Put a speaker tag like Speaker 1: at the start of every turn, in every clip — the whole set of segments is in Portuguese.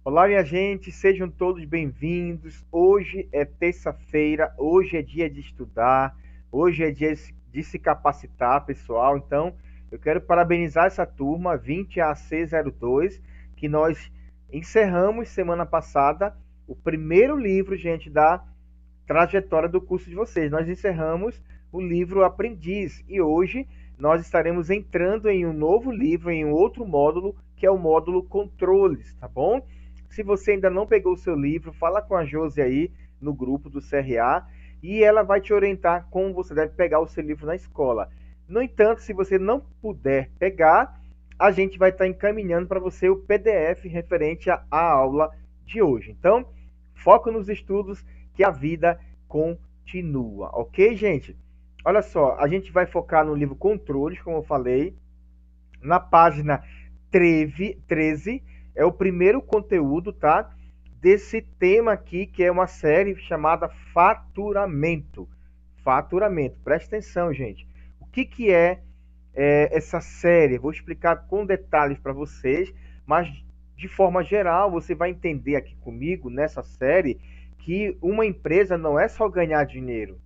Speaker 1: Olá, minha gente, sejam todos bem-vindos. Hoje é terça-feira, hoje é dia de estudar, hoje é dia de se capacitar, pessoal. Então, eu quero parabenizar essa turma 20AC02, que nós encerramos semana passada o primeiro livro, gente, da trajetória do curso de vocês. Nós encerramos o livro Aprendiz e hoje nós estaremos entrando em um novo livro, em um outro módulo, que é o módulo Controles, tá bom? Se você ainda não pegou o seu livro, fala com a Josi aí no grupo do CRA e ela vai te orientar como você deve pegar o seu livro na escola. No entanto, se você não puder pegar, a gente vai estar encaminhando para você o PDF referente à aula de hoje. Então, foco nos estudos que a vida continua, ok, gente? Olha só, a gente vai focar no livro Controles, como eu falei, na página 13, é o primeiro conteúdo, tá? Desse tema aqui, que é uma série chamada Faturamento. Faturamento, presta atenção, gente. O que é essa série? Vou explicar com detalhes para vocês, mas de forma geral, você vai entender aqui comigo, nessa série, que uma empresa não é só ganhar dinheiro.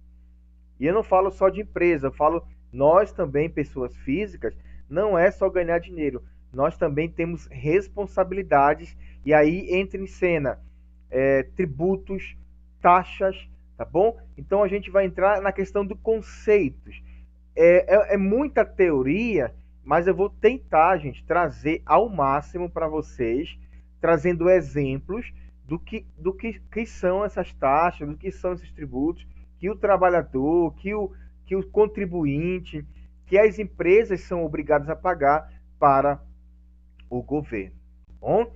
Speaker 1: E eu não falo só de empresa, eu falo nós também, pessoas físicas, não é só ganhar dinheiro. Nós também temos responsabilidades e aí entra em cena tributos, taxas, tá bom? Então a gente vai entrar na questão dos conceitos. É muita teoria, mas eu vou tentar, gente, trazer ao máximo para vocês, trazendo exemplos do que são essas taxas, do que são esses tributos, que o trabalhador, que o contribuinte, que as empresas são obrigadas a pagar para o governo. Tá bom?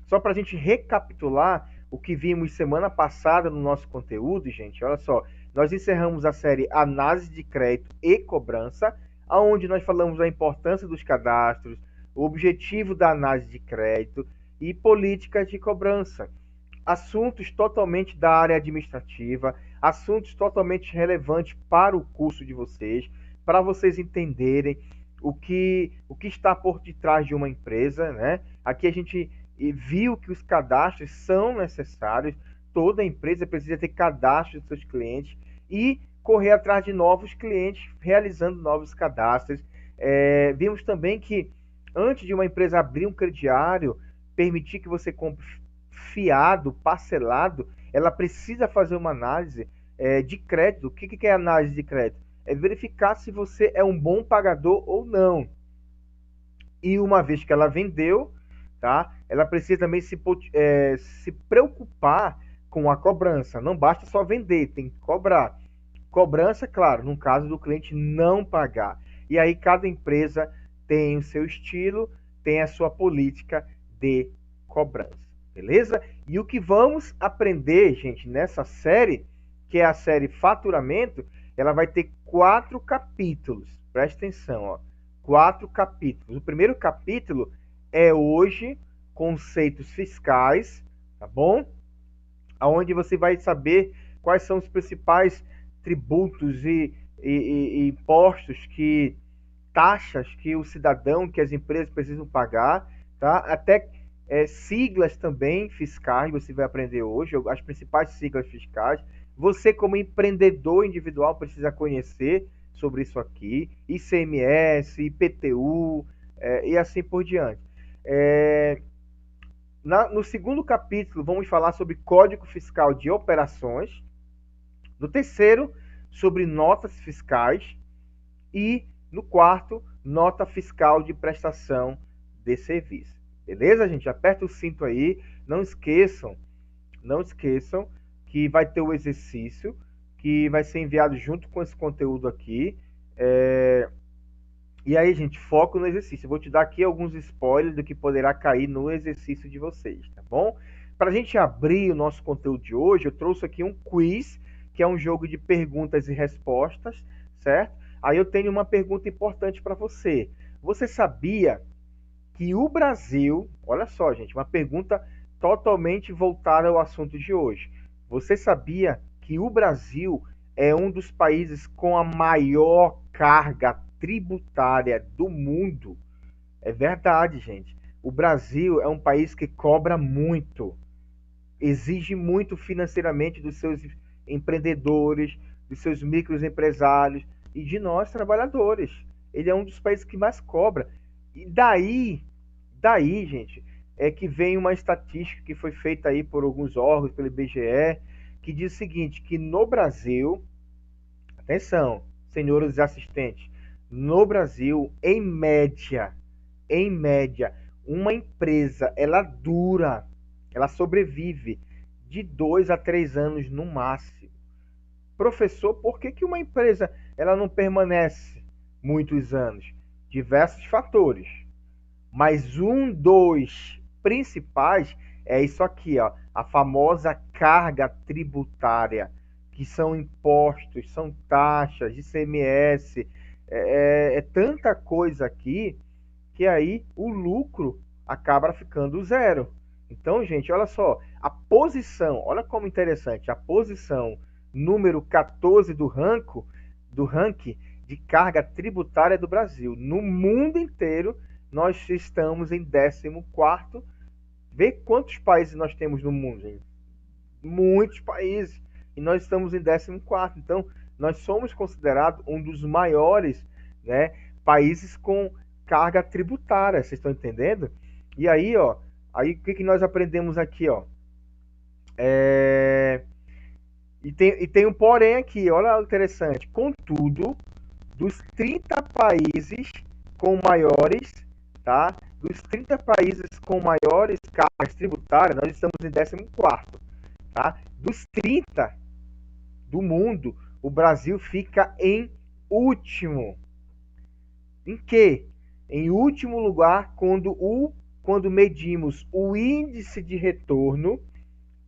Speaker 1: Só para a gente recapitular o que vimos semana passada no nosso conteúdo, gente, olha só, nós encerramos a série Análise de Crédito e Cobrança, onde nós falamos da importância dos cadastros, o objetivo da análise de crédito e políticas de cobrança. Assuntos totalmente da área administrativa, assuntos totalmente relevantes para o curso de vocês, para vocês entenderem o que está por detrás de uma empresa, né? Aqui a gente viu que os cadastros são necessários, toda empresa precisa ter cadastro de seus clientes e correr atrás de novos clientes, realizando novos cadastros. Vimos também que antes de uma empresa abrir um crediário, permitir que você compre fiado, parcelado, ela precisa fazer uma análise de crédito. O que é análise de crédito? É verificar se você é um bom pagador ou não. E uma vez que ela vendeu, tá? Ela precisa também se preocupar com a cobrança. Não basta só vender, tem que cobrar. Cobrança, claro, no caso do cliente não pagar. E aí cada empresa tem o seu estilo, tem a sua política de cobrança, beleza? E o que vamos aprender, gente, nessa série, que é a série Faturamento, ela vai ter 4 capítulos. Presta atenção, ó. 4 capítulos. O primeiro capítulo é hoje conceitos fiscais, tá bom? Aonde você vai saber quais são os principais tributos e impostos, taxas que o cidadão, que as empresas precisam pagar, tá? Até siglas também fiscais, você vai aprender hoje, as principais siglas fiscais. Você, como empreendedor individual, precisa conhecer sobre isso aqui, ICMS, IPTU, e assim por diante. No segundo capítulo, vamos falar sobre Código Fiscal de Operações. No terceiro, sobre notas fiscais. E no quarto, nota fiscal de prestação de serviço. Beleza, gente? Aperta o cinto aí. Não esqueçam que vai ter o exercício que vai ser enviado junto com esse conteúdo aqui. E aí, gente, foco no exercício. Eu vou te dar aqui alguns spoilers do que poderá cair no exercício de vocês, tá bom? Para a gente abrir o nosso conteúdo de hoje, eu trouxe aqui um quiz, que é um jogo de perguntas e respostas, certo? Aí eu tenho uma pergunta importante para você. Você sabia que o Brasil, olha só, gente, uma pergunta totalmente voltada ao assunto de hoje. Você sabia que o Brasil é um dos países com a maior carga tributária do mundo? É verdade, gente. o Brasil é um país que cobra muito, exige muito financeiramente dos seus empreendedores, dos seus microempresários e de nós trabalhadores. Ele é um dos países que mais cobra. E daí, gente, é que vem uma estatística que foi feita aí por alguns órgãos, pelo IBGE, que diz o seguinte, que no Brasil, atenção, senhores assistentes, no Brasil, em média, uma empresa, ela sobrevive de 2 a 3 anos no máximo. Professor, por que que uma empresa ela não permanece muitos anos? Diversos fatores, mas um dos principais é isso aqui, ó, a famosa carga tributária, que são impostos, são taxas, ICMS, é tanta coisa aqui que aí o lucro acaba ficando zero. Então, gente, olha só, olha como interessante, a posição número 14 do ranking de carga tributária do Brasil. No mundo inteiro, nós estamos em 14º. Vê quantos países nós temos no mundo, gente. Muitos países. E nós estamos em 14º. Então, nós somos considerados um dos maiores, né, países com carga tributária. Vocês estão entendendo? E aí, ó, aí o que que nós aprendemos aqui, ó? E tem um porém aqui, olha interessante. Contudo, dos 30 países com maiores, tá? Dos 30 países com maiores cargas tributárias, nós estamos em 14º, tá? Dos 30 do mundo, o Brasil fica em último. Em quê? Em último lugar quando medimos o índice de retorno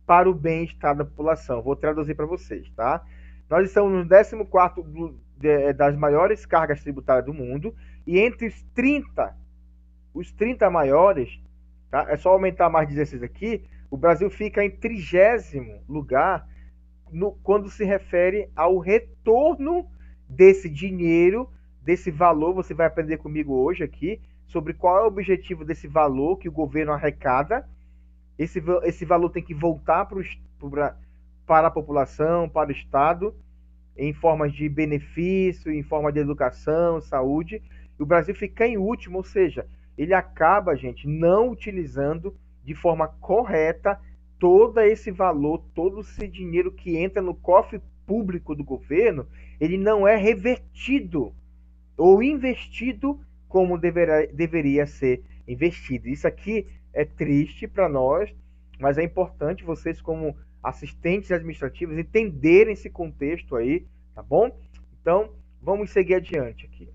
Speaker 1: para o bem-estar da população. Vou traduzir para vocês, tá? Nós estamos no 14º das maiores cargas tributárias do mundo, e entre os 30 maiores, tá? É só aumentar mais 16 aqui, o Brasil fica em 30º lugar quando se refere ao retorno desse dinheiro, desse valor. Você vai aprender comigo hoje aqui sobre qual é o objetivo desse valor que o governo arrecada. Esse valor tem que voltar para a população, para o Estado, em forma de benefício, em forma de educação, saúde. E o Brasil fica em último, ou seja, ele acaba, gente, não utilizando de forma correta todo esse valor, todo esse dinheiro que entra no cofre público do governo, ele não é revertido ou investido como deveria ser investido. Isso aqui é triste para nós, mas é importante vocês, como assistentes administrativos, entenderem esse contexto aí, tá bom? Então, vamos seguir adiante aqui.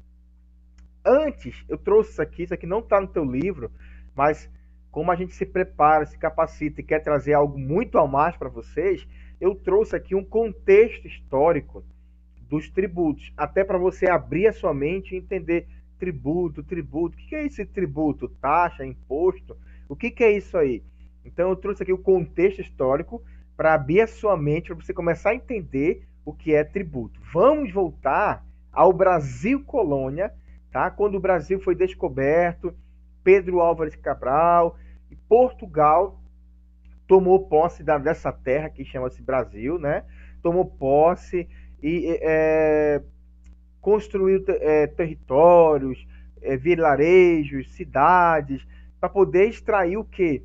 Speaker 1: Antes, eu trouxe isso aqui não está no teu livro, mas como a gente se prepara, se capacita e quer trazer algo muito a mais para vocês, eu trouxe aqui um contexto histórico dos tributos, até para você abrir a sua mente e entender tributo. O que é esse tributo? Taxa, imposto? O que é isso aí? Então eu trouxe aqui o contexto histórico para abrir a sua mente, para você começar a entender o que é tributo. Vamos voltar ao Brasil colônia, tá? Quando o Brasil foi descoberto, Pedro Álvares Cabral e Portugal tomou posse dessa terra que chama-se Brasil, né? Tomou posse e construiu territórios, vilarejos, cidades, para poder extrair o quê?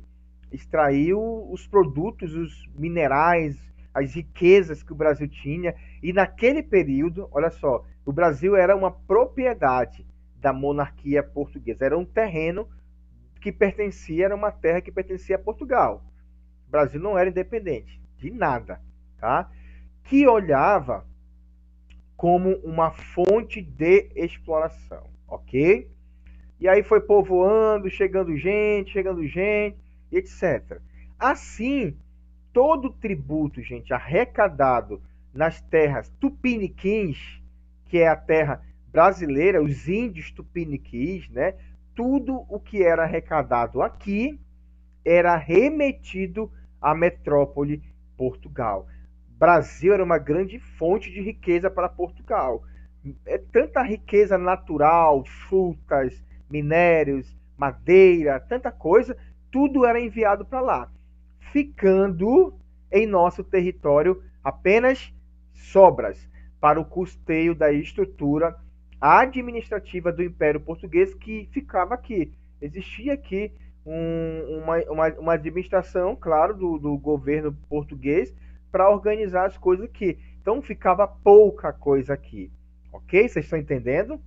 Speaker 1: Extrair os produtos, os minerais, as riquezas que o Brasil tinha. E naquele período, olha só, o Brasil era uma propriedade da monarquia portuguesa. Era um terreno que pertencia, era uma terra que pertencia a Portugal. O Brasil não era independente de nada, tá? Que olhava como uma fonte de exploração, ok? E aí foi povoando, chegando gente, etc. Assim, todo tributo, gente, arrecadado nas terras tupiniquins, que é a terra brasileira, os índios tupiniquins, né? Tudo o que era arrecadado aqui era remetido à metrópole Portugal. Brasil era uma grande fonte de riqueza para Portugal. É tanta riqueza natural, frutas, minérios, madeira, tanta coisa, tudo era enviado para lá, ficando em nosso território apenas sobras para o custeio da estrutura administrativa do Império Português que ficava aqui. Existia aqui uma administração, claro, do governo português para organizar as coisas aqui. Então ficava pouca coisa aqui. Ok? Vocês estão entendendo?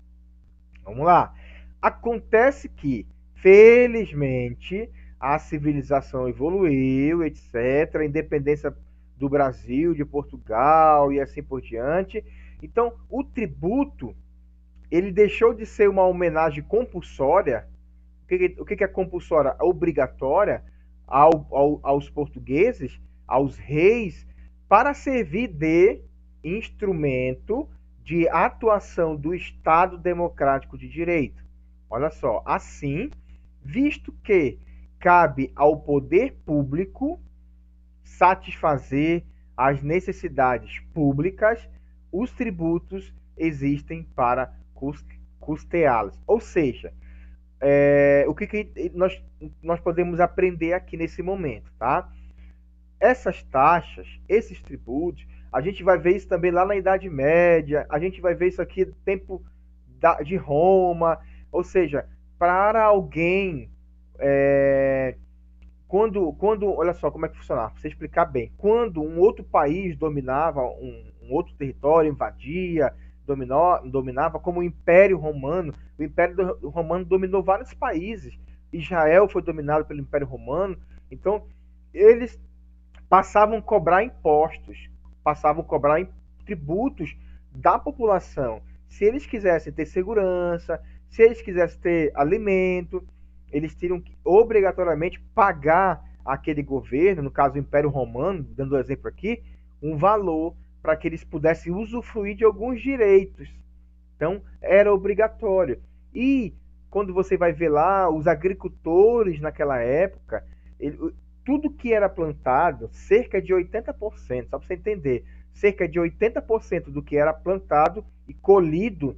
Speaker 1: Vamos lá. Acontece que, felizmente, a civilização evoluiu, etc., a independência do Brasil, de Portugal e assim por diante. Então, o tributo, ele deixou de ser uma homenagem compulsória. O que é compulsória? Obrigatória aos portugueses, aos reis, para servir de instrumento de atuação do Estado Democrático de Direito. Olha só, assim, visto que cabe ao poder público satisfazer as necessidades públicas, os tributos existem para custeá-las. Ou seja, o que nós podemos aprender aqui nesse momento, tá? Essas taxas, esses tributos, a gente vai ver isso também lá na Idade Média, a gente vai ver isso aqui no tempo de Roma, ou seja, para alguém, olha só como é que funcionava, para você explicar bem, quando um outro país dominava um outro território, invadia, dominava, como o Império Romano, o Império Romano dominou vários países, Israel foi dominado pelo Império Romano, então eles passavam a cobrar impostos, passavam a cobrar tributos da população. Se eles quisessem ter segurança, se eles quisessem ter alimento, eles teriam que obrigatoriamente pagar aquele governo, no caso o Império Romano, dando um exemplo aqui, um valor para que eles pudessem usufruir de alguns direitos. Então, era obrigatório. E quando você vai ver lá, os agricultores naquela época, tudo que era plantado, cerca de 80%, só para você entender, cerca de 80% do que era plantado e colhido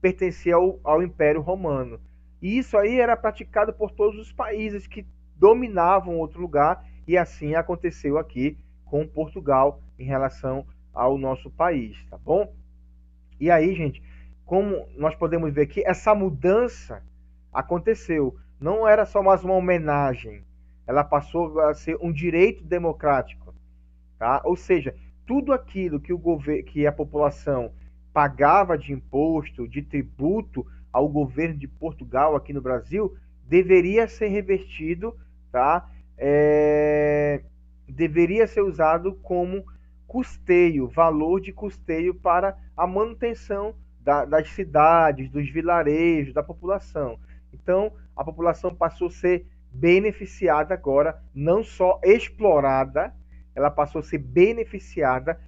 Speaker 1: pertencia ao Império Romano. E isso aí era praticado por todos os países que dominavam outro lugar, e assim aconteceu aqui com Portugal em relação ao nosso país, tá bom? E aí, gente, como nós podemos ver aqui, essa mudança aconteceu. Não era só mais uma homenagem, ela passou a ser um direito democrático, tá? Ou seja, tudo aquilo que a população pagava de imposto, de tributo ao governo de Portugal aqui no Brasil, deveria ser revertido, tá? Deveria ser usado como custeio, valor de custeio para a manutenção das cidades, dos vilarejos, da população. Então, a população passou a ser beneficiada agora, não só explorada, ela passou a ser beneficiada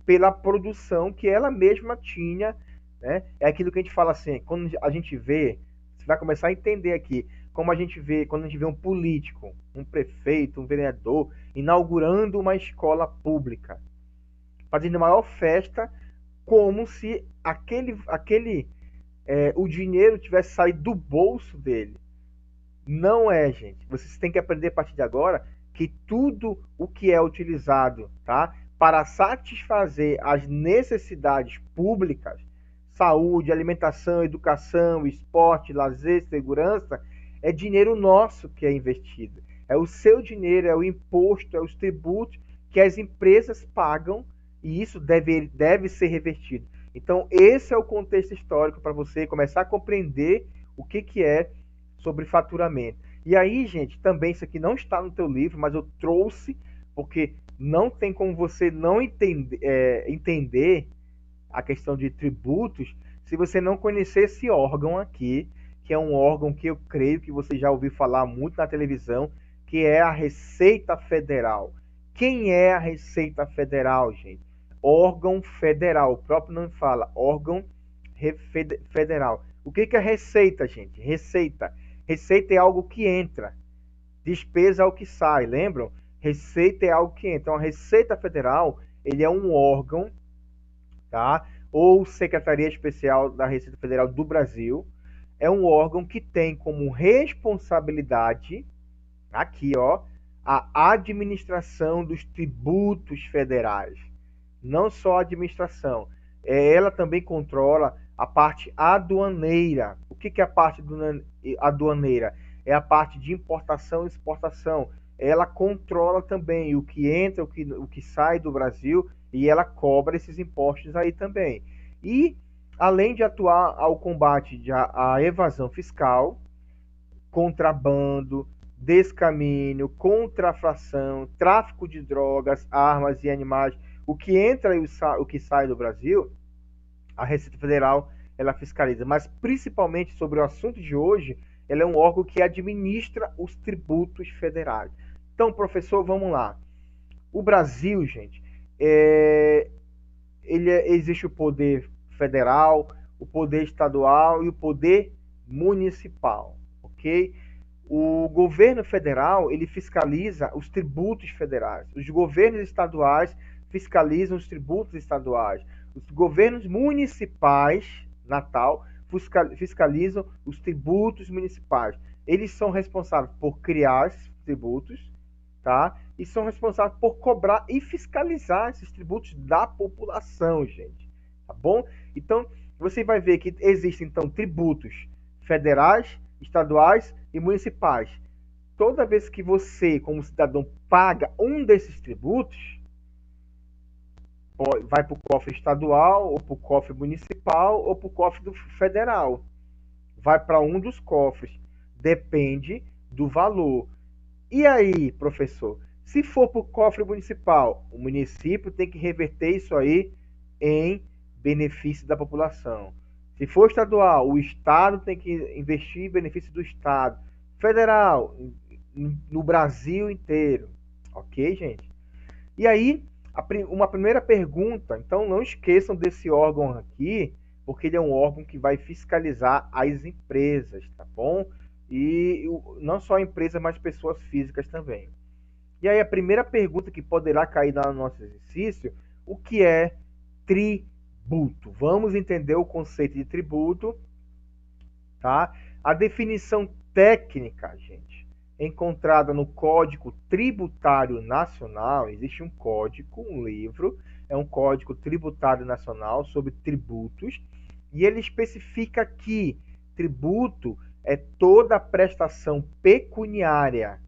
Speaker 1: pela produção que ela mesma tinha, né? É aquilo que a gente fala assim, quando a gente vê, você vai começar a entender aqui, como a gente vê, quando a gente vê um político, um prefeito, um vereador, inaugurando uma escola pública, fazendo a maior festa, como se o dinheiro tivesse saído do bolso dele. Não é, gente. Vocês têm que aprender a partir de agora que tudo o que é utilizado, tá, para satisfazer as necessidades públicas, saúde, alimentação, educação, esporte, lazer, segurança, é dinheiro nosso que é investido. É o seu dinheiro, é o imposto, é os tributos que as empresas pagam, e isso deve ser revertido. Então, esse é o contexto histórico para você começar a compreender o que é sobre faturamento. E aí, gente, também isso aqui não está no teu livro, mas eu trouxe porque não tem como você não entender a questão de tributos se você não conhecer esse órgão aqui, que é um órgão que eu creio que você já ouviu falar muito na televisão, que é a Receita Federal. Quem é a Receita Federal, gente? Órgão federal, o próprio nome fala, órgão federal. O que é receita, gente? Receita é algo que entra, despesa é o que sai, lembram? Receita é algo que entra. Então, a Receita Federal, ele é um órgão, tá? Ou Secretaria Especial da Receita Federal do Brasil, é um órgão que tem como responsabilidade, aqui, ó, a administração dos tributos federais. Não só a administração, ela também controla a parte aduaneira. O que é a parte aduaneira? É a parte de importação e exportação. Ela controla também o que entra, o que sai do Brasil, e ela cobra esses impostos aí também. E, além de atuar ao combate à evasão fiscal, contrabando, descaminho, contrafação, tráfico de drogas, armas e animais, o que entra e o que sai do Brasil, a Receita Federal ela fiscaliza. Mas principalmente sobre o assunto de hoje, ela é um órgão que administra os tributos federais. Então, professor, vamos lá. O Brasil, gente, existe o poder federal, o poder estadual e o poder municipal, ok? O governo federal, ele fiscaliza os tributos federais. Os governos estaduais fiscalizam os tributos estaduais. Os governos municipais, Natal, fiscalizam os tributos municipais. Eles são responsáveis por criar esses tributos, tá? E são responsáveis por cobrar e fiscalizar esses tributos da população, gente. Tá bom? Então, você vai ver que existem, então, tributos federais, estaduais e municipais. Toda vez que você, como cidadão, paga um desses tributos, vai para o cofre estadual, ou para o cofre municipal, ou para o cofre do federal. Vai para um dos cofres. Depende do valor. E aí, professor? Se for para o cofre municipal, o município tem que reverter isso aí em benefício da população. Se for estadual, o estado tem que investir em benefício do estado. Federal, no Brasil inteiro. Ok, gente? E aí, uma primeira pergunta, então não esqueçam desse órgão aqui, porque ele é um órgão que vai fiscalizar as empresas, tá bom? E não só empresas, mas pessoas físicas também. E aí a primeira pergunta que poderá cair no nosso exercício, o que é tributo? Vamos entender o conceito de tributo, tá? A definição técnica, gente, encontrada no Código Tributário Nacional, existe um código, um livro, é um Código Tributário Nacional sobre tributos, e ele especifica que tributo é toda prestação pecuniária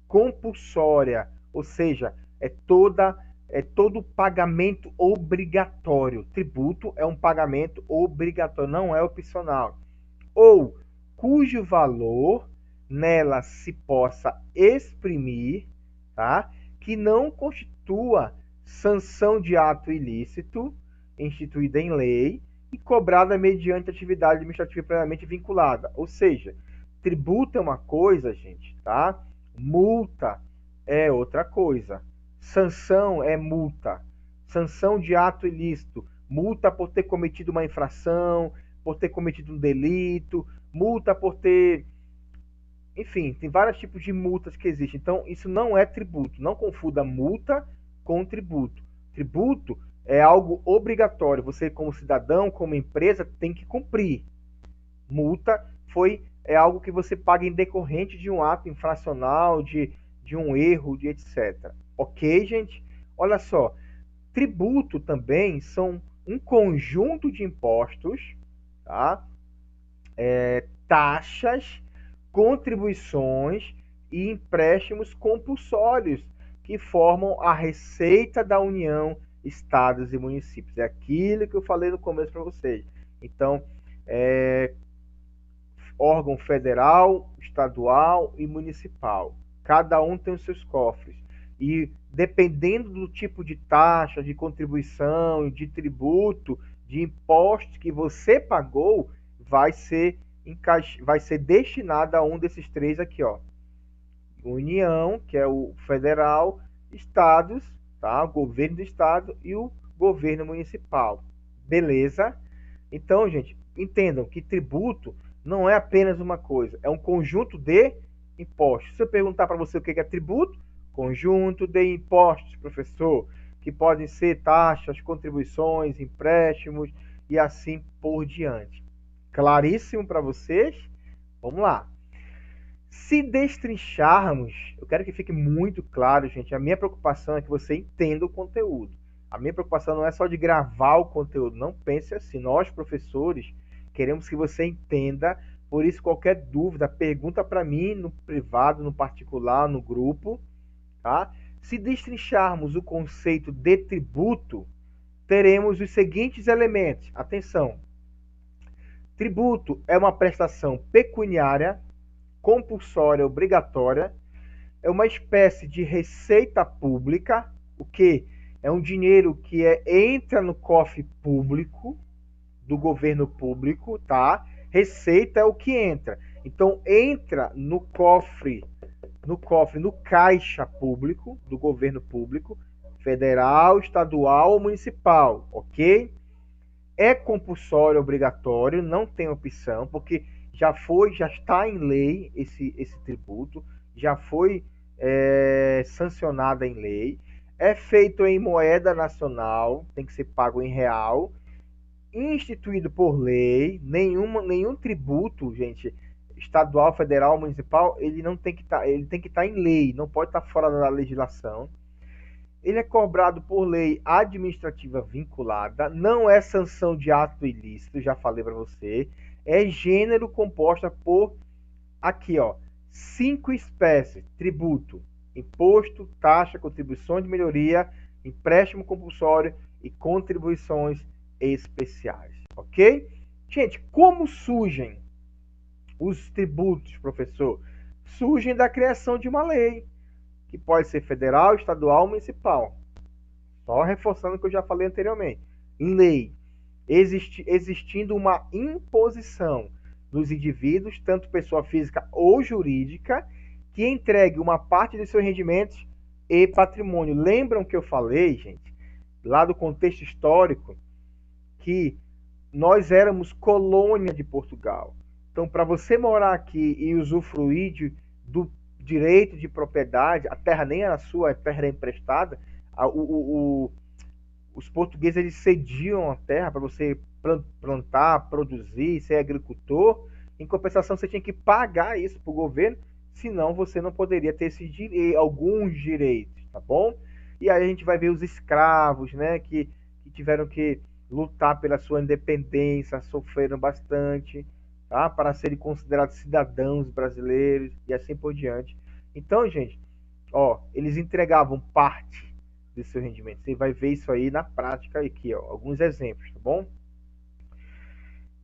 Speaker 1: compulsória, ou seja, é todo pagamento obrigatório. Tributo é um pagamento obrigatório, não é opcional. Ou cujo valor nela se possa exprimir, tá? Que não constitua sanção de ato ilícito instituída em lei e cobrada mediante atividade administrativa previamente vinculada. Ou seja, tributo é uma coisa, gente, tá? Multa é outra coisa. Sanção é multa. Sanção de ato ilícito. Multa por ter cometido uma infração, por ter cometido um delito, multa por ter... Enfim, tem vários tipos de multas que existem. Então, isso não é tributo. Não confunda multa com tributo. Tributo é algo obrigatório. Você, como cidadão, como empresa, tem que cumprir. Multa é algo que você paga em decorrente de um ato infracional, de um erro, de etc. Ok, gente? Olha só, tributo também são um conjunto de impostos, tá? Taxas, contribuições e empréstimos compulsórios que formam a receita da União, estados e municípios. É aquilo que eu falei no começo para vocês. Então, órgão federal, estadual e municipal. Cada um tem os seus cofres. E dependendo do tipo de taxa, de contribuição, de tributo, de imposto que você pagou, vai ser destinado a um desses três aqui, ó. União, que é o federal, estados, tá? O governo do estado e o governo municipal. Beleza? Então, gente, entendam que tributo não é apenas uma coisa, é um conjunto de impostos. Se eu perguntar para você o que é tributo, conjunto de impostos, professor, que podem ser taxas, contribuições, empréstimos e assim por diante. Claríssimo para vocês? Vamos lá. Se destrincharmos, eu quero que fique muito claro, gente, a minha preocupação é que você entenda o conteúdo. A minha preocupação não é só de gravar o conteúdo, não pense assim. Nós, professores, queremos que você entenda, por isso qualquer dúvida, pergunta para mim no privado, no particular, no grupo, tá? Se destrincharmos o conceito de tributo, teremos os seguintes elementos. Atenção. Tributo é uma prestação pecuniária, compulsória, obrigatória, é uma espécie de receita pública, o que é um dinheiro que entra no cofre público, do governo público, tá? Receita é o que entra. Então, entra no cofre, no caixa público, do governo público, federal, estadual ou municipal, ok? É compulsório, obrigatório, não tem opção, porque já está em lei esse tributo, já foi sancionada em lei, é feito em moeda nacional, tem que ser pago em real, instituído por lei, nenhum tributo, gente, estadual, federal, municipal, ele não tem que estar, ele tem que estar em lei, não pode estar fora da legislação. Ele é cobrado por lei administrativa vinculada, não é sanção de ato ilícito, já falei para você, é gênero composta por, aqui ó, 5 espécies: tributo, imposto, taxa, contribuição de melhoria, empréstimo compulsório e contribuições especiais, ok? Gente, como surgem os tributos, professor? Surgem da criação de uma lei, que pode ser federal, estadual, municipal. Só reforçando o que eu já falei anteriormente. Lei. Existindo uma imposição dos indivíduos, tanto pessoa física ou jurídica, que entregue uma parte dos seus rendimentos e patrimônio. Lembram que eu falei, gente, lá do contexto histórico, que nós éramos colônia de Portugal. Então, para você morar aqui e usufruir do direito de propriedade, a terra nem era sua, a terra era emprestada, os portugueses eles cediam a terra para você plantar, produzir, ser agricultor. Em compensação, você tinha que pagar isso para o governo, senão você não poderia ter alguns direitos, tá bom? E aí a gente vai ver os escravos, né, que tiveram que lutar pela sua independência, sofreram bastante, tá? Para serem considerados cidadãos brasileiros e assim por diante. Então, gente, ó, eles entregavam parte do seu rendimento. Você vai ver isso aí na prática aqui, ó, alguns exemplos, tá bom?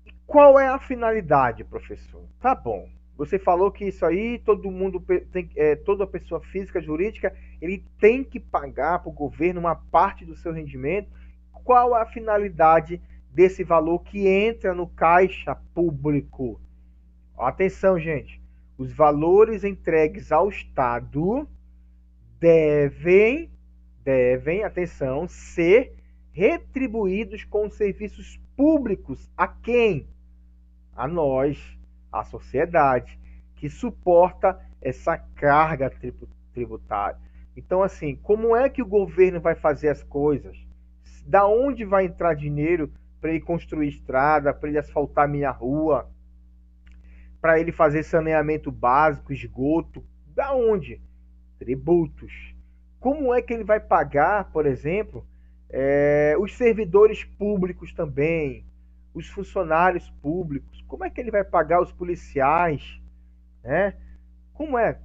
Speaker 1: E qual é a finalidade, professor? Tá bom. Você falou que isso aí todo mundo tem, toda pessoa física, jurídica, ele tem que pagar para o governo uma parte do seu rendimento. Qual a finalidade desse valor que entra no caixa público? Atenção, gente. Os valores entregues ao Estado devem, atenção, ser retribuídos com serviços públicos. A quem? A nós, a sociedade, que suporta essa carga tributária. Então, assim, como é que o governo vai fazer as coisas? Da onde vai entrar dinheiro para ele construir estrada, para ele asfaltar minha rua, para ele fazer saneamento básico, esgoto? Da onde? Tributos. Como é que ele vai pagar, por exemplo, os servidores públicos também, os funcionários públicos? Como é que ele vai pagar os policiais, né? Como é?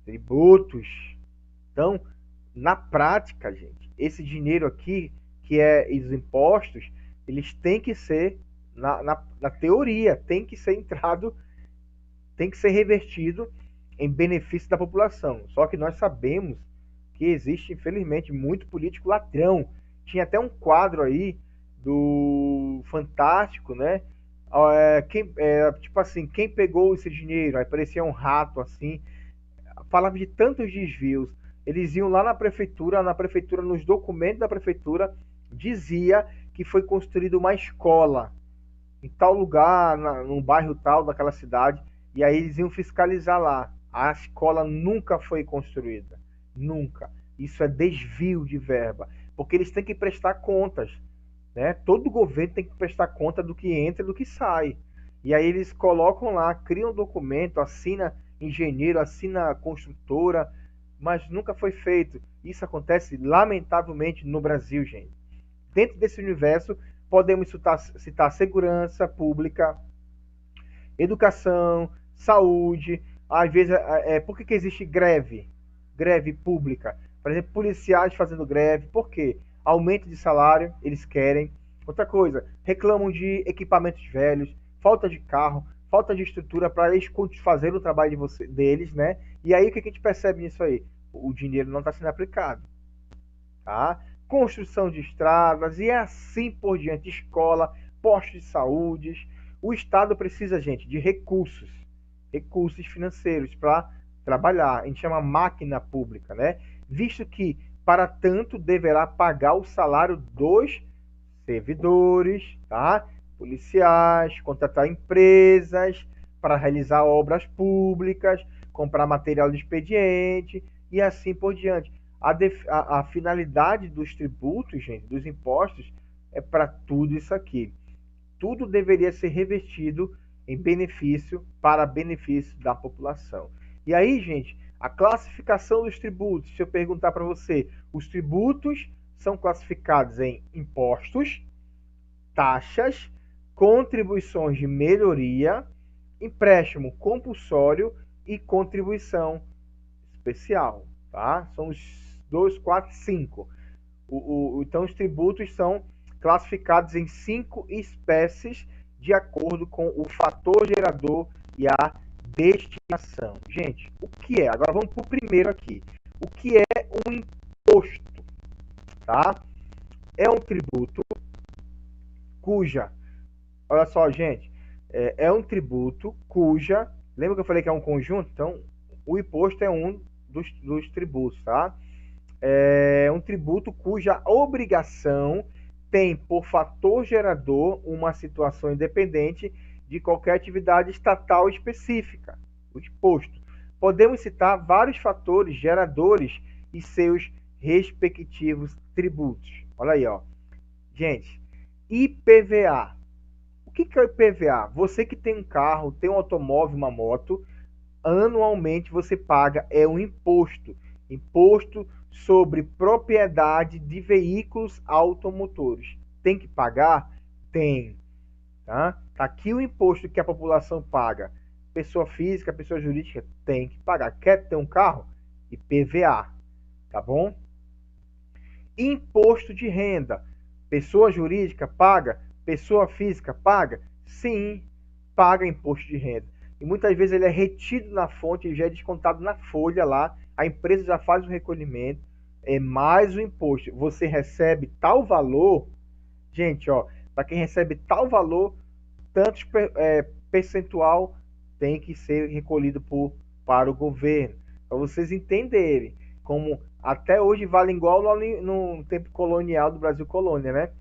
Speaker 1: Tributos. Então, na prática, gente, esse dinheiro aqui, que é os impostos, eles têm que ser, na teoria, tem que ser entrado, tem que ser revertido em benefício da população. Só que nós sabemos que existe, infelizmente, muito político ladrão. Tinha até um quadro aí do Fantástico, né? Tipo assim, quem pegou esse dinheiro? Aí parecia um rato assim. Falava de tantos desvios. Eles iam lá na prefeitura, nos documentos da prefeitura, dizia que foi construída uma escola em tal lugar, num bairro tal daquela cidade, e aí eles iam fiscalizar lá. A escola nunca foi construída. Nunca. Isso é desvio de verba. Porque eles têm que prestar contas, né? Todo governo tem que prestar conta do que entra e do que sai. E aí eles colocam lá, criam um documento, assina engenheiro, assina construtora, mas nunca foi feito. Isso acontece lamentavelmente no Brasil, gente. Dentro desse universo, podemos citar segurança pública, educação, saúde. Às vezes, por que existe greve? Greve pública. Por exemplo, policiais fazendo greve. Por quê? Aumento de salário, eles querem. Outra coisa, reclamam de equipamentos velhos, falta de carro, falta de estrutura para eles fazerem o trabalho deles, né? E aí o que a gente percebe nisso aí? O dinheiro não está sendo aplicado, tá? Construção de estradas e assim por diante, escola, postos de saúde. O Estado precisa, gente, de recursos financeiros para trabalhar. A gente chama máquina pública, né? Visto que, para tanto, deverá pagar o salário dos servidores, tá? Policiais, contratar empresas para realizar obras públicas, comprar material de expediente e assim por diante. A finalidade dos tributos, gente, dos impostos, é para tudo isso aqui. Tudo deveria ser revestido em benefício, para benefício da população. E aí, gente, a classificação dos tributos, se eu perguntar para você, os tributos são classificados em impostos, taxas, contribuições de melhoria, empréstimo compulsório e contribuição especial, tá? São os 2, 4, 5. Então, os tributos são classificados em 5 espécies de acordo com o fator gerador e a destinação. Gente, o que é? Agora vamos para o primeiro aqui. O que é um imposto? Tá? É um tributo cuja, olha só, gente, é um tributo cuja, lembra que eu falei que é um conjunto? Então, o imposto é um dos tributos, tá? É um tributo cuja obrigação tem por fator gerador uma situação independente de qualquer atividade estatal específica, o imposto. Podemos citar vários fatores geradores e seus respectivos tributos. Olha aí, ó. Gente, IPVA. O que é o IPVA? Você que tem um carro, tem um automóvel, uma moto, anualmente você paga um imposto. Imposto sobre propriedade de veículos automotores. Tem que pagar? Tem. Tá? Tá aqui o imposto que a população paga. Pessoa física, pessoa jurídica tem que pagar. Quer ter um carro? IPVA. Tá bom? Imposto de renda. Pessoa jurídica paga? Pessoa física paga? Sim, paga imposto de renda. E muitas vezes ele é retido na fonte e já é descontado na folha lá. A empresa já faz o recolhimento, é mais o imposto. Você recebe tal valor, gente, ó, para quem recebe tal valor, tantos percentual tem que ser recolhido para o governo. Para vocês entenderem como até hoje vale igual no tempo colonial do Brasil colônia, né?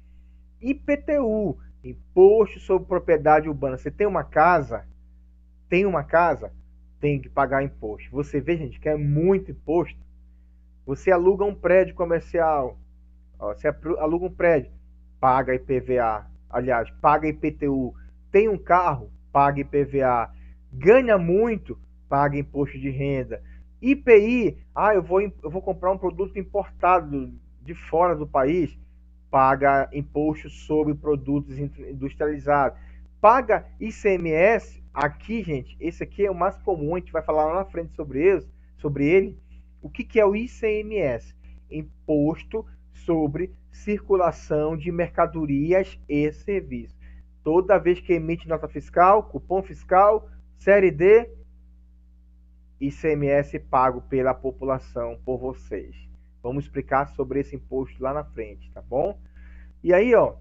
Speaker 1: IPTU, Imposto sobre Propriedade Urbana. Você tem uma casa? Tem uma casa? Tem que pagar imposto. Você vê, gente, que é muito imposto. Você aluga um prédio comercial, ó, você aluga um prédio, paga IPVA, aliás, paga IPTU. Tem um carro, paga IPVA. Ganha muito, paga imposto de renda. IPI, eu vou comprar um produto importado de fora do país, paga imposto sobre produtos industrializados. Paga ICMS, aqui, gente, esse aqui é o mais comum, a gente vai falar lá na frente sobre ele. O que é o ICMS? Imposto sobre circulação de mercadorias e serviços. Toda vez que emite nota fiscal, cupom fiscal, série D, ICMS pago pela população, por vocês. Vamos explicar sobre esse imposto lá na frente, tá bom? E aí, ó,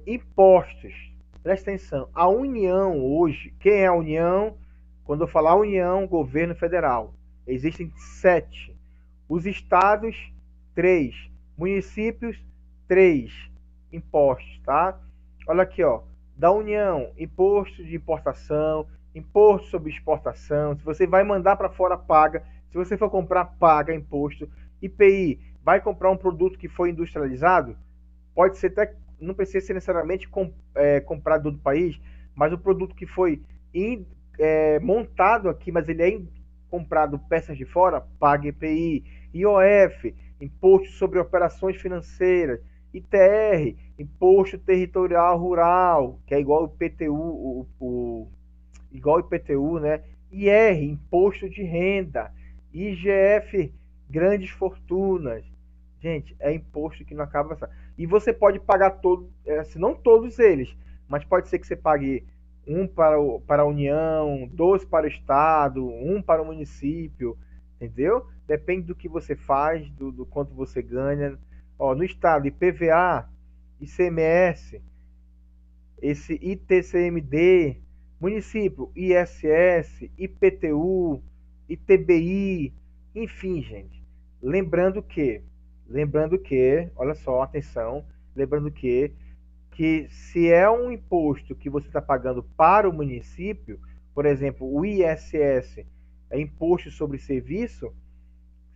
Speaker 1: impostos. Presta atenção. A União hoje, quem é a União? Quando eu falar União, governo federal, existem 7. Os estados, 3. Municípios, 3 impostos, tá? Olha aqui, ó. Da União, imposto de importação, imposto sobre exportação. Se você vai mandar para fora, paga. Se você for comprar, paga imposto. IPI, vai comprar um produto que foi industrializado? Pode ser até, não precisa ser necessariamente comprado do país, mas o produto que foi montado aqui, mas ele é comprado peças de fora, paga IPI, IOF, Imposto sobre Operações Financeiras, ITR, Imposto Territorial Rural, que é igual o IPTU, igual o IPTU, né? IR, Imposto de Renda, IGF, Grandes Fortunas. Gente, é imposto que não acaba. E você pode pagar todos, se não todos eles, mas pode ser que você pague um para a União, dois para o Estado, um para o município, entendeu? Depende do que você faz, do quanto você ganha. Ó, no Estado, IPVA, ICMS, esse ITCMD, município, ISS, IPTU, ITBI, enfim, gente. Lembrando que, olha só, atenção, lembrando que se é um imposto que você está pagando para o município, por exemplo, o ISS é Imposto sobre Serviço,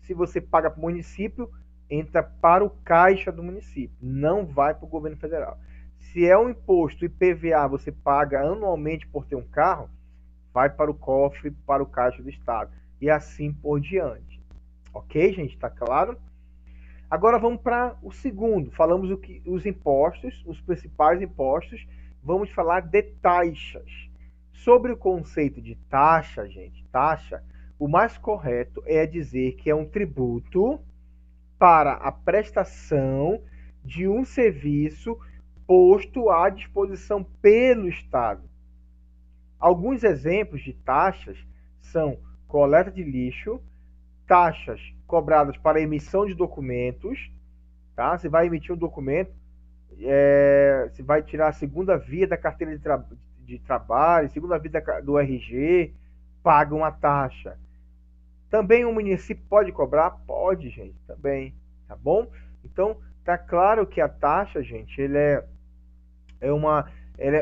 Speaker 1: se você paga para o município, entra para o caixa do município, não vai para o governo federal. Se é um imposto IPVA, você paga anualmente por ter um carro, vai para o cofre, para o caixa do Estado, e assim por diante. Ok, gente? Está claro? Agora vamos para o segundo. Falamos os impostos, os principais impostos. Vamos falar de taxas. Sobre o conceito de taxa, gente, taxa, o mais correto é dizer que é um tributo para a prestação de um serviço posto à disposição pelo Estado. Alguns exemplos de taxas são coleta de lixo, taxas cobradas para emissão de documentos, tá? Você vai emitir um documento, você vai tirar a segunda via da carteira de trabalho, segunda via do RG, paga uma taxa. Também o município pode cobrar? Pode, gente, também, tá bom? Então, tá claro que a taxa, gente, ele é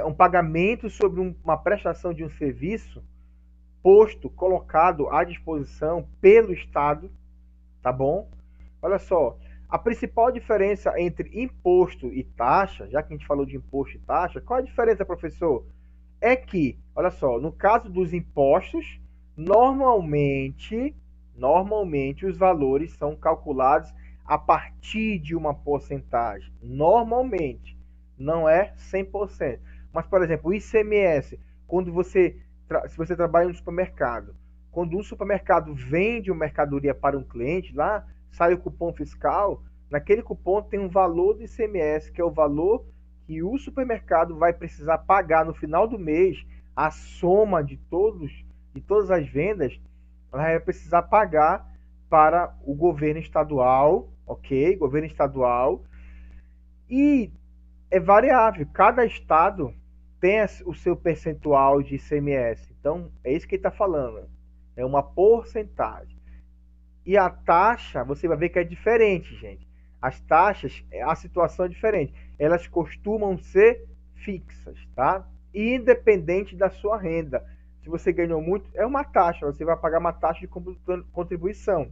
Speaker 1: um pagamento sobre uma prestação de um serviço posto, colocado à disposição pelo Estado, tá bom? Olha só, a principal diferença entre imposto e taxa, já que a gente falou de imposto e taxa, qual a diferença, professor? É que, olha só, no caso dos impostos, normalmente os valores são calculados a partir de uma porcentagem. Normalmente, não é 100%. Mas, por exemplo, o ICMS, quando se você trabalha no supermercado, quando um supermercado vende uma mercadoria para um cliente, lá sai o cupom fiscal, naquele cupom tem um valor do ICMS, que é o valor que o supermercado vai precisar pagar no final do mês, a soma de todas as vendas, ela vai precisar pagar para o governo estadual, ok? Governo estadual. E é variável, cada estado tem o seu percentual de ICMS. Então, é isso que ele está falando. É uma porcentagem. E a taxa, você vai ver que é diferente, gente. As taxas, a situação é diferente. Elas costumam ser fixas, tá? Independente da sua renda. Se você ganhou muito, é uma taxa. Você vai pagar uma taxa de contribuição.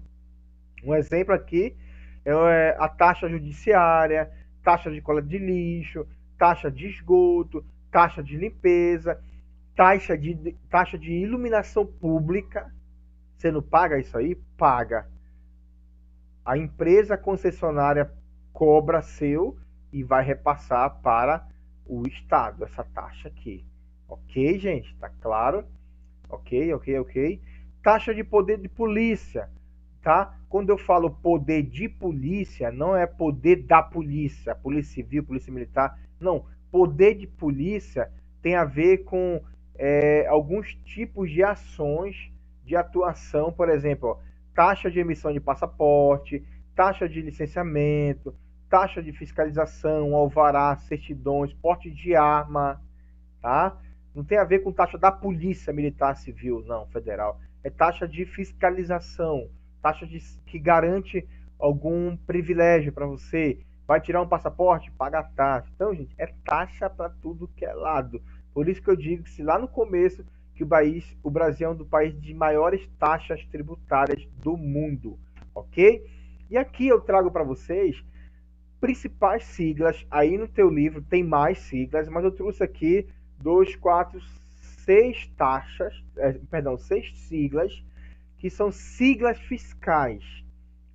Speaker 1: Um exemplo aqui é a taxa judiciária, taxa de coleta de lixo, taxa de esgoto, taxa de limpeza, taxa de iluminação pública. Você não paga isso aí? Paga. A empresa concessionária cobra seu e vai repassar para o Estado essa taxa aqui. Ok, gente? Tá claro? Ok. Taxa de poder de polícia, tá? Quando eu falo poder de polícia, não é poder da polícia, polícia civil, polícia militar. Não, poder de polícia tem a ver com alguns tipos de ações de atuação, por exemplo, ó, taxa de emissão de passaporte, taxa de licenciamento, taxa de fiscalização, alvará, certidões, porte de arma, tá? Não tem a ver com taxa da polícia militar civil, não, federal. É taxa de fiscalização, que garante algum privilégio para você. Vai tirar um passaporte? Paga a taxa. Então, gente, é taxa para tudo que é lado. Por isso que eu digo que se lá no começo que o Brasil é um dos países de maiores taxas tributárias do mundo, ok? E aqui eu trago para vocês principais siglas. Aí no teu livro tem mais siglas, mas eu trouxe aqui 2, 4, 6 taxas, perdão, 6 siglas, que são siglas fiscais.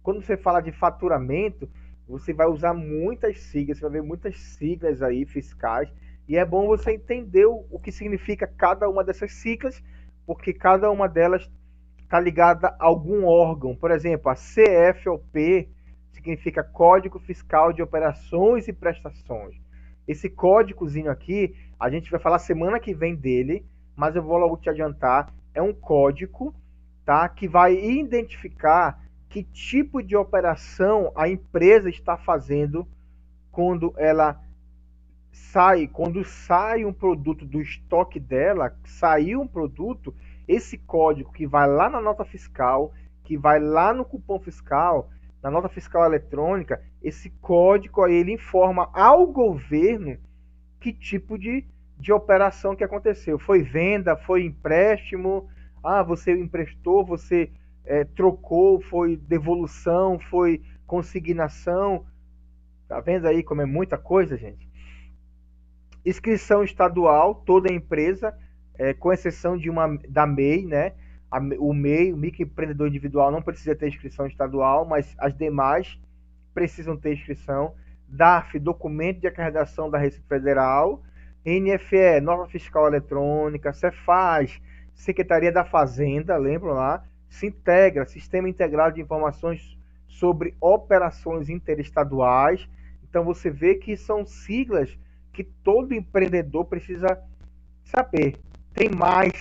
Speaker 1: Quando você fala de faturamento, você vai usar muitas siglas, você vai ver muitas siglas aí fiscais, e é bom você entender o que significa cada uma dessas siglas, porque cada uma delas está ligada a algum órgão. Por exemplo, a CFOP significa Código Fiscal de Operações e Prestações. Esse códigozinho aqui, a gente vai falar semana que vem dele, mas eu vou logo te adiantar, é um código, tá, que vai identificar que tipo de operação a empresa está fazendo quando sai um produto do estoque dela, saiu um produto, esse código que vai lá na nota fiscal, que vai lá no cupom fiscal, na nota fiscal eletrônica, esse código aí ele informa ao governo que tipo de operação que aconteceu. Foi venda, foi empréstimo, você emprestou, você trocou, foi devolução, foi consignação. Tá vendo aí como é muita coisa, gente? Inscrição estadual, toda empresa, com exceção da MEI, né? O MEI, o microempreendedor individual, não precisa ter inscrição estadual, mas as demais precisam ter inscrição. DARF, documento de arrecadação da Receita Federal. NFE, nota fiscal eletrônica. Cefaz, Secretaria da Fazenda, lembram lá? Sintegra, Sistema Integrado de Informações sobre Operações Interestaduais. Então você vê que são siglas que todo empreendedor precisa saber. Tem mais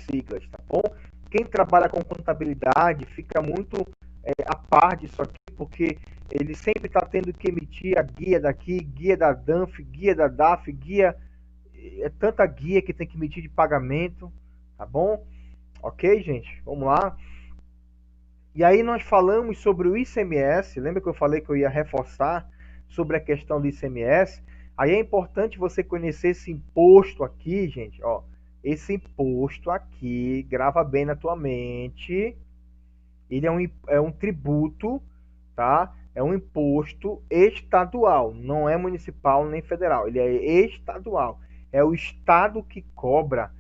Speaker 1: siglas, tá bom? Quem trabalha com contabilidade fica muito a par disso aqui, porque ele sempre está tendo que emitir a guia daqui, guia da DANF, guia da DAF, guia, tanta guia que tem que emitir de pagamento, tá bom? Ok, gente? Vamos lá. E aí nós falamos sobre o ICMS, lembra que eu falei que eu ia reforçar sobre a questão do ICMS? Aí é importante você conhecer esse imposto aqui, gente, ó. Esse imposto aqui, grava bem na tua mente. Ele é um tributo, tá? É um imposto estadual, não é municipal nem federal. Ele é estadual. É o estado que cobra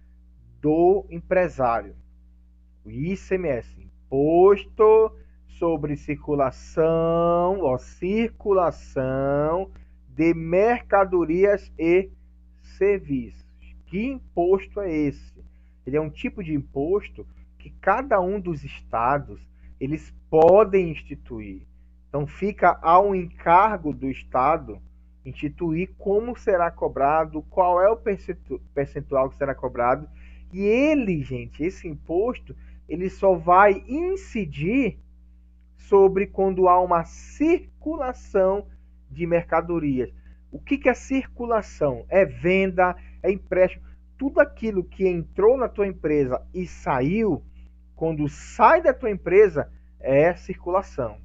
Speaker 1: do empresário. O ICMS, Imposto sobre Circulação, circulação de mercadorias e serviços. Que imposto é esse? Ele é um tipo de imposto que cada um dos estados eles podem instituir. Então fica ao encargo do estado instituir como será cobrado, qual é o percentual que será cobrado. E ele, gente, esse imposto, ele só vai incidir sobre quando há uma circulação de mercadorias. O que é circulação? É venda, é empréstimo. Tudo aquilo que entrou na tua empresa e saiu, quando sai da tua empresa, é circulação.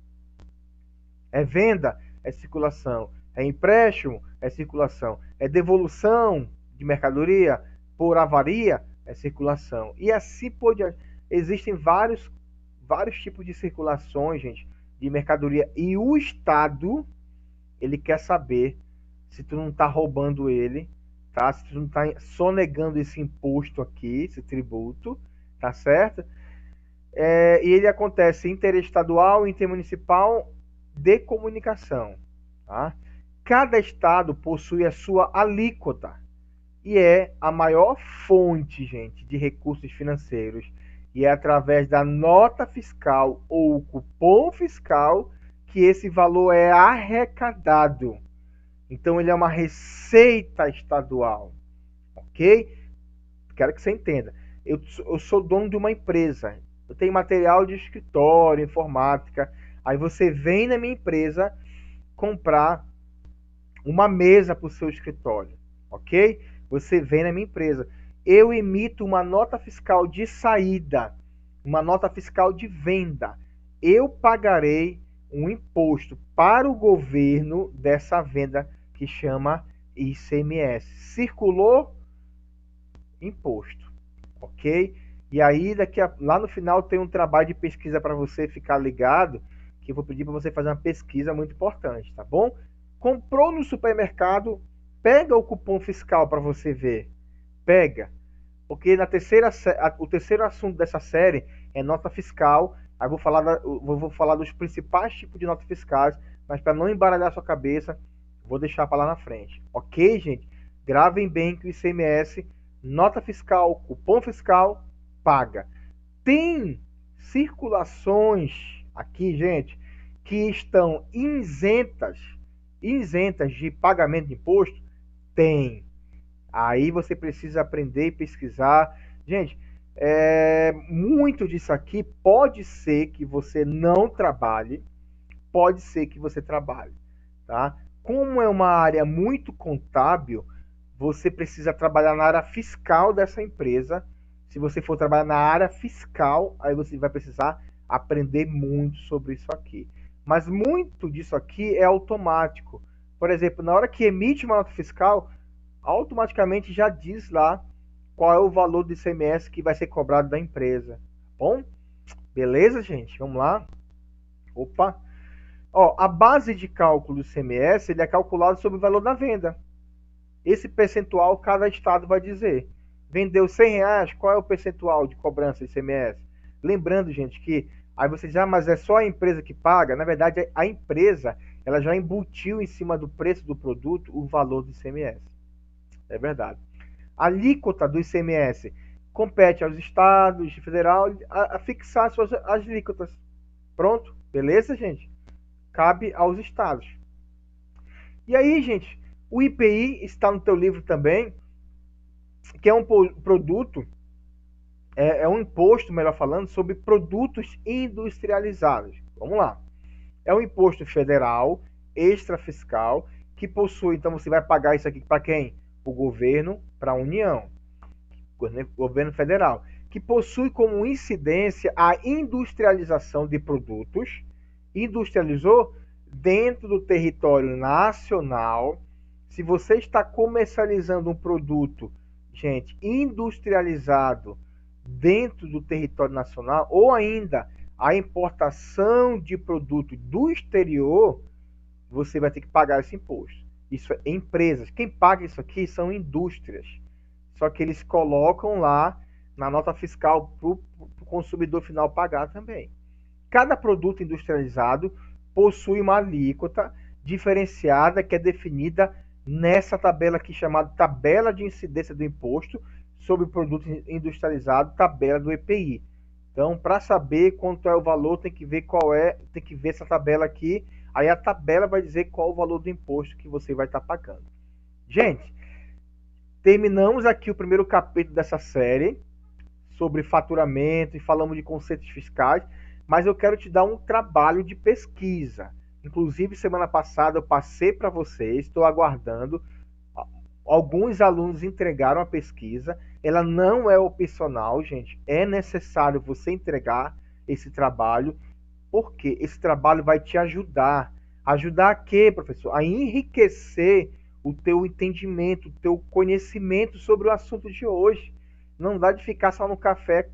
Speaker 1: É venda, é circulação. É empréstimo, é circulação. É devolução de mercadoria por avaria, é circulação. E assim por diante. Existem vários tipos de circulações, gente, de mercadoria. E o Estado, ele quer saber se tu não está roubando ele, tá? Se tu não está sonegando esse imposto aqui, esse tributo, tá certo? E ele acontece interestadual, intermunicipal, de comunicação, tá? Cada estado possui a sua alíquota e é a maior fonte, gente, de recursos financeiros. E é através da nota fiscal ou cupom fiscal que esse valor é arrecadado. Então, ele é uma receita estadual, ok? Quero que você entenda. Eu sou dono de uma empresa. Eu tenho material de escritório, informática. Aí você vem na minha empresa comprar uma mesa para o seu escritório, ok? Você vem na minha empresa. Eu emito uma nota fiscal de saída, uma nota fiscal de venda. Eu pagarei um imposto para o governo dessa venda que chama ICMS. Circulou, imposto, ok? E aí, lá no final tem um trabalho de pesquisa para você ficar ligado, que eu vou pedir para você fazer uma pesquisa muito importante, tá bom? Comprou no supermercado, pega o cupom fiscal para você ver. Pega. Porque o terceiro assunto dessa série é nota fiscal. Aí vou falar dos principais tipos de notas fiscais, mas para não embaralhar a sua cabeça, vou deixar para lá na frente. Ok, gente? Gravem bem que o ICMS, nota fiscal, cupom fiscal, paga. Tem circulações aqui, gente, que estão isentas de pagamento de imposto? Tem. Aí você precisa aprender e pesquisar. Gente, muito disso aqui pode ser que você não trabalhe, pode ser que você trabalhe, tá? Como é uma área muito contábil, você precisa trabalhar na área fiscal dessa empresa. Se você for trabalhar na área fiscal, aí você vai precisar aprender muito sobre isso aqui. Mas muito disso aqui é automático. Por exemplo, na hora que emite uma nota fiscal, automaticamente já diz lá qual é o valor do ICMS que vai ser cobrado da empresa. Tá bom? Beleza, gente? Vamos lá. Opa. Ó, a base de cálculo do ICMS ele é calculado sobre o valor da venda. Esse percentual cada estado vai dizer. Vendeu R$100, qual é o percentual de cobrança de ICMS? Lembrando, gente, que aí você diz, mas é só a empresa que paga. Na verdade, a empresa ela já embutiu em cima do preço do produto o valor do ICMS. É verdade. A alíquota do ICMS compete aos estados federal a fixar suas alíquotas. Pronto? Beleza, gente? Cabe aos estados. E aí, gente, o IPI está no teu livro também, que é um produto, é um imposto, melhor falando, sobre produtos industrializados. Vamos lá. É um imposto federal, extrafiscal, que possui, então você vai pagar isso aqui para quem? O governo, para a União, governo federal, que possui como incidência a industrialização de produtos, industrializou dentro do território nacional. Se você está comercializando um produto, gente, industrializado dentro do território nacional, ou ainda a importação de produto do exterior, você vai ter que pagar esse imposto. Isso é empresas. Quem paga isso aqui são indústrias. Só que eles colocam lá na nota fiscal para o consumidor final pagar também. Cada produto industrializado possui uma alíquota diferenciada que é definida nessa tabela aqui chamada tabela de incidência do imposto sobre o produto industrializado, tabela do EPI. Então, para saber quanto é o valor, tem que ver tem que ver essa tabela aqui. Aí a tabela vai dizer qual o valor do imposto que você vai estar pagando. Gente, terminamos aqui o primeiro capítulo dessa série sobre faturamento e falamos de conceitos fiscais, mas eu quero te dar um trabalho de pesquisa. Inclusive, semana passada eu passei para vocês, estou aguardando. Alguns alunos entregaram a pesquisa. Ela não é opcional, gente. É necessário você entregar esse trabalho, porque esse trabalho vai te ajudar. Ajudar a quê, professor? A enriquecer o teu entendimento, o teu conhecimento sobre o assunto de hoje. Não dá de ficar só no café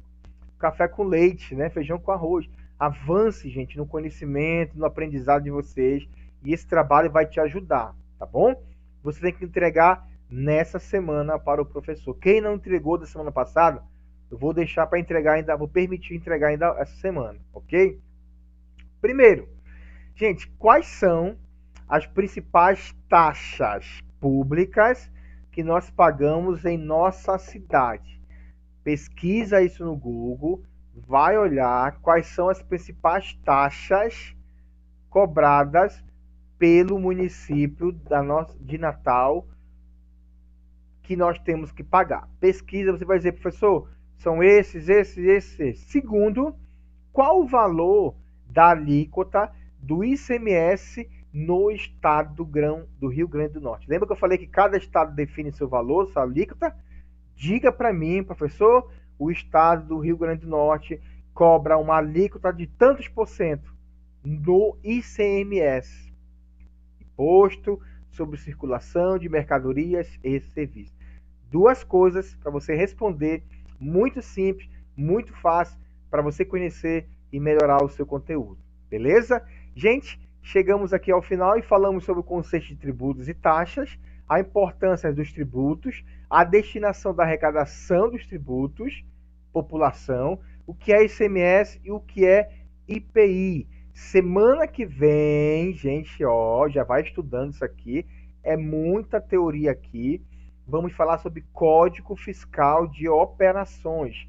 Speaker 1: com leite, né? Feijão com arroz. Avance, gente, no conhecimento, no aprendizado de vocês. E esse trabalho vai te ajudar, tá bom? Você tem que entregar nessa semana para o professor. Quem não entregou da semana passada, eu vou deixar para entregar ainda, vou permitir entregar ainda essa semana, ok? Primeiro, gente, quais são as principais taxas públicas que nós pagamos em nossa cidade? Pesquisa isso no Google, vai olhar quais são as principais taxas cobradas pelo município de Natal que nós temos que pagar. Pesquisa, você vai dizer, professor, são esses. Segundo, qual o valor da alíquota do ICMS no estado do Rio Grande do Norte? Lembra que eu falei que cada estado define seu valor, sua alíquota? Diga para mim, professor, o estado do Rio Grande do Norte cobra uma alíquota de tantos por cento no ICMS, Imposto sobre Circulação de Mercadorias e Serviços. Duas coisas para você responder, muito simples, muito fácil, para você conhecer e melhorar o seu conteúdo. Beleza? Gente, chegamos aqui ao final e falamos sobre o conceito de tributos e taxas. a importância dos tributos, a destinação da arrecadação dos tributos, população, o que é ICMS e o que é IPI. Semana que vem, gente, ó, já vai estudando isso aqui, é muita teoria aqui. Vamos falar sobre Código Fiscal de Operações,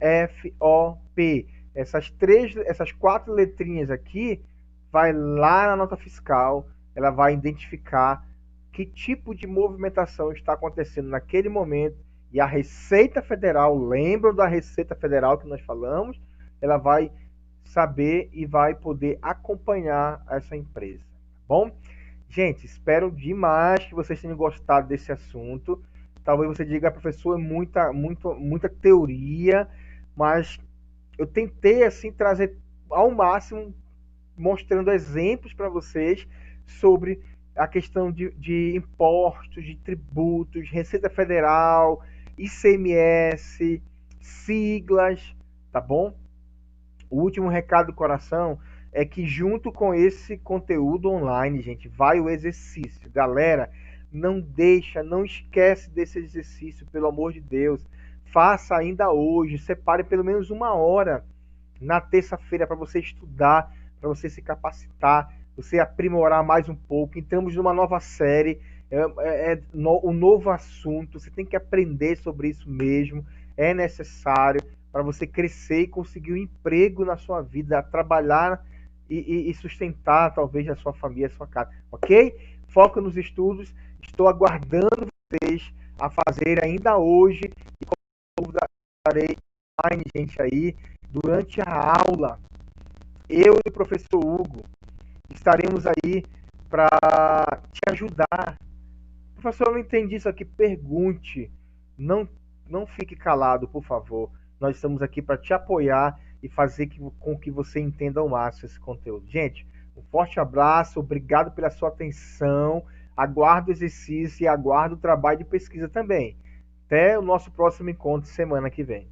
Speaker 1: CFOP. Essas quatro letrinhas aqui, vai lá na nota fiscal, ela vai identificar que tipo de movimentação está acontecendo naquele momento, e a Receita Federal, lembram da Receita Federal que nós falamos, ela vai saber e vai poder acompanhar essa empresa, tá bom? Gente, espero demais que vocês tenham gostado desse assunto. Talvez você diga, professor, é muita teoria, mas eu tentei assim trazer ao máximo, mostrando exemplos para vocês sobre a questão de impostos, de tributos, Receita Federal, ICMS, siglas, tá bom? O último recado do coração é que junto com esse conteúdo online, gente, vai o exercício. Galera, não esquece desse exercício, pelo amor de Deus. Faça ainda hoje, separe pelo menos uma hora na terça-feira para você estudar, para você se capacitar, você aprimorar mais um pouco. Entramos numa nova série, um novo assunto, você tem que aprender sobre isso mesmo, é necessário para você crescer e conseguir um emprego na sua vida, trabalhar e sustentar talvez a sua família, a sua casa, ok? Foca nos estudos, estou aguardando vocês a fazer ainda hoje e convidarei online, gente, aí, durante a aula. Eu e o professor Hugo estaremos aí para te ajudar. Professor, eu não entendi isso aqui, pergunte. Não, não fique calado, por favor. Nós estamos aqui para te apoiar e fazer com que você entenda ao máximo esse conteúdo. Gente, um forte abraço, obrigado pela sua atenção. Aguardo o exercício e aguardo o trabalho de pesquisa também. Até o nosso próximo encontro semana que vem.